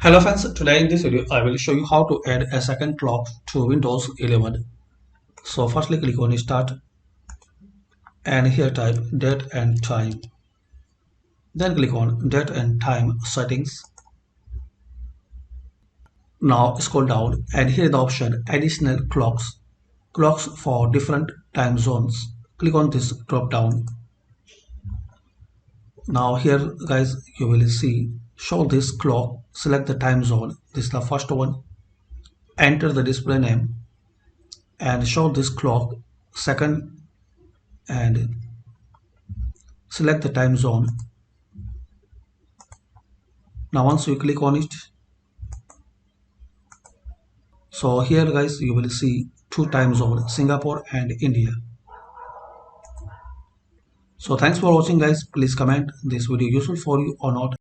Hello friends, today in this video I will show you how to add a second clock to Windows 11. So firstly click on start and here type date and time. Then click on date and time settings. Now scroll down and here the option additional clocks. Clocks for different time zones. Click on this drop down. Now here guys you will see show this clock, select the time zone. This is the first one. Enter the display name and show this clock second and select the time zone. Now once you click on it, so here guys you will see two time zones, Singapore and India. So thanks for watching guys. Please comment this video useful for you or not.